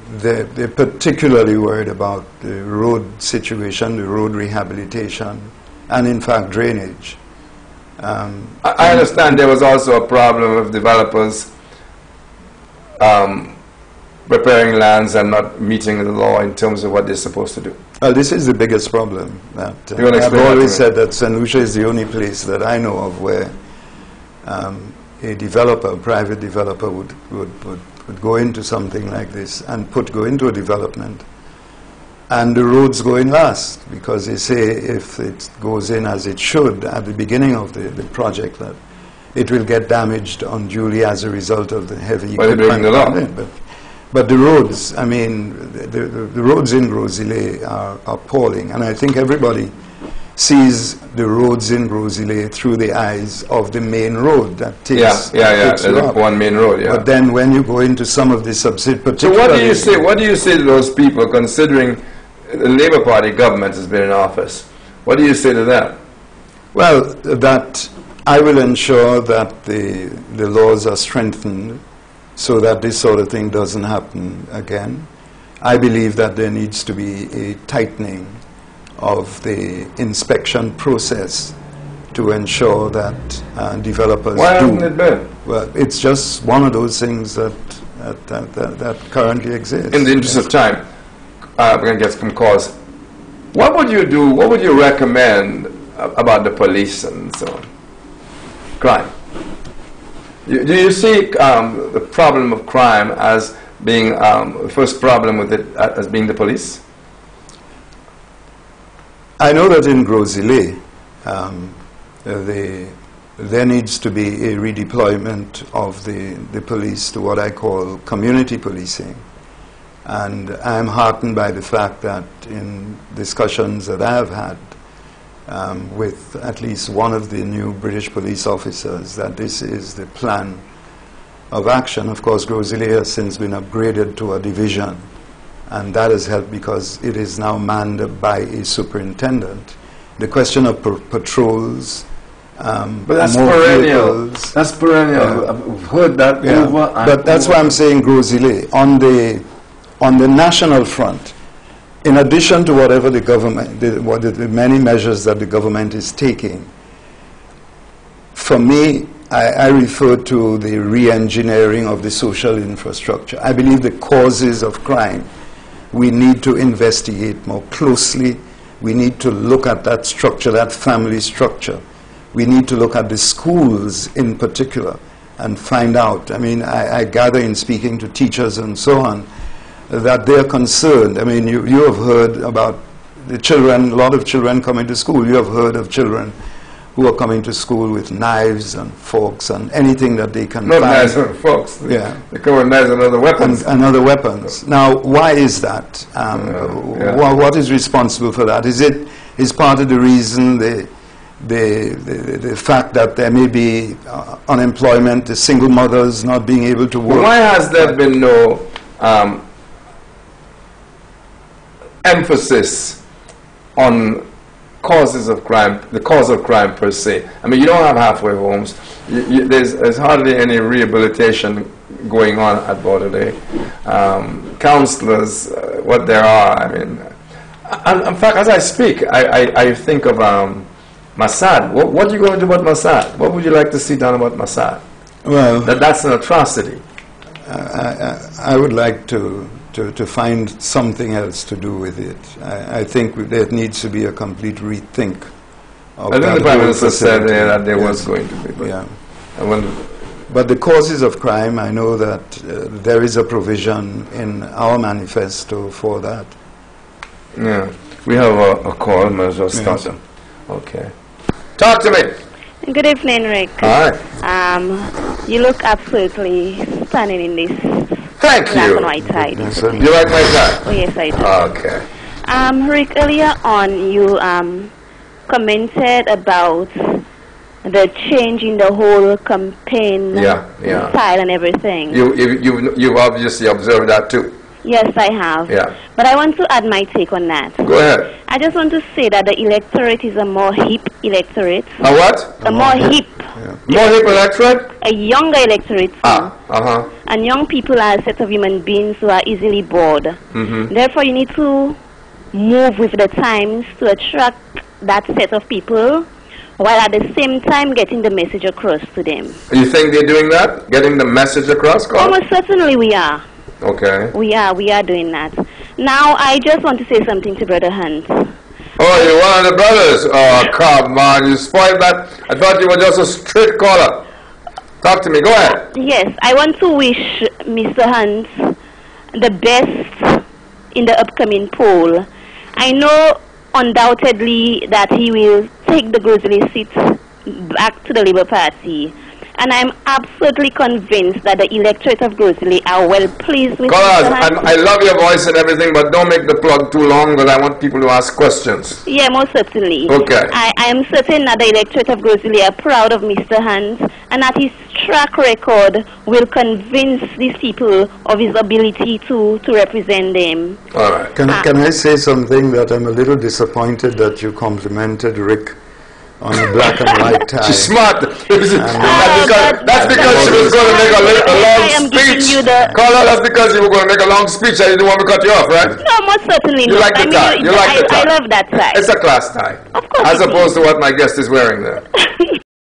they're particularly worried about the road situation, the road rehabilitation, and in fact drainage. I understand there was also a problem of developers preparing lands and not meeting the law in terms of what they're supposed to do. Well, this is the biggest problem. I've always said that St. Lucia is the only place that I know of where a developer, a private developer, would go into something like this and go into a development, and the roads go in last, because they say if it goes in as it should at the beginning of the project, that it will get damaged unduly as a result of the heavy equipment. But the roads, I mean, the roads in Gros Islet are appalling, and I think everybody sees the roads in Gros Islet through the eyes of the main road that takes the one main road. Yeah. But then when you go into some of the subsidiaries, so what do you say? What do you say to those people, considering the Labour Party government has been in office? What do you say to that? Well, that I will ensure that the laws are strengthened so that this sort of thing doesn't happen again. I believe that there needs to be a tightening of the inspection process to ensure that developers Why hasn't it been? Well, it's just one of those things that currently exists. In the interest of time, we're going to get some calls. What would you do, what would you recommend about the police and so on? Crime. Do you see the problem of crime as being the first problem with it as being the police? I know that in Gros Islet, there needs to be a redeployment of the police to what I call community policing. And I'm heartened by the fact that in discussions that I have had with at least one of the new British police officers, that this is the plan of action. Of course, Gros Islet has since been upgraded to a division, and that has helped because it is now manned by a superintendent. The question of patrols, but that's perennial. That's perennial. I've heard that over and But that's why I'm saying Gros Islet. On the national front, in addition to whatever the government, the many measures that the government is taking, for me, I refer to the re-engineering of the social infrastructure. I believe the causes of crime, we need to investigate more closely. We need to look at that structure, that family structure. We need to look at the schools in particular and find out. I mean, I gather in speaking to teachers and so on, that they're concerned. I mean, you have heard about the children, a lot of children coming to school. You have heard of children who are coming to school with knives and forks and anything that they can find. Not knives and forks. Yeah. They come with knives and other weapons. And other weapons. Now, why is that? What is responsible for that? Is part of the reason the fact that there may be unemployment, the single mothers not being able to work? Why has there been no emphasis on causes of crime, the cause of crime per se? I mean, you don't have halfway homes. There's hardly any rehabilitation going on at Bordelais. Counselors, what there are, I mean. And in fact, as I speak, I think of Masad. What are you going to do about Masad? What would you like to see done about Masad? Well, that's an atrocity. I would like to find something else to do with it. I think there needs to be a complete rethink of I think the Prime Minister said that there was going to be. But yeah. I wonder. But the causes of crime, I know that there is a provision in our manifesto for that. Yeah. We have a call, Mr. Stanton. Okay. Talk to me. Good evening, Rick. Hi. You look absolutely stunning in this Thank black you. and white tie. You like my tie? Oh, yes, I do. Okay. Rick, earlier on you commented about the change in the whole campaign style and everything. You've obviously observed that too. Yes, I have. Yeah. But I want to add my take on that. Go ahead. I just want to say that the electorate is a more hip electorate. A what? A more hip. Yeah. More hip electorate? A younger electorate. And young people are a set of human beings who are easily bored. Mm-hmm. Therefore, you need to move with the times to attract that set of people, while at the same time getting the message across to them. You think they're doing that? Getting the message across, Carl? Almost certainly we are. Okay. We are doing that. Now, I just want to say something to Brother Hunt. Oh, you're one of the brothers? Oh, come on, you spoiled that. I thought you were just a straight caller. Talk to me, go ahead. Yes, I want to wish Mr. Hunt the best in the upcoming poll. I know undoubtedly that he will take the Grizzly seat back to the Labour Party. And I'm absolutely convinced that the electorate of Grizzly are well pleased with Callers, Mr. Hunt. I love your voice and everything, but don't make the plug too long because I want people to ask questions. Yeah, most certainly. Okay. I am certain that the electorate of Grizzly are proud of Mr. Hunt and that his track record will convince these people of his ability to represent them. All right. Can I say something that I'm a little disappointed that you complimented Rick on a black and white tie? She's smart. That's because she was going to make a long speech. Carla, that's because you were going to make a long speech and you didn't want to cut you off, right? No, most certainly You not. like the tie. You like the tie. I love that tie. It's a class tie. Of course As it opposed to what my guest is wearing there.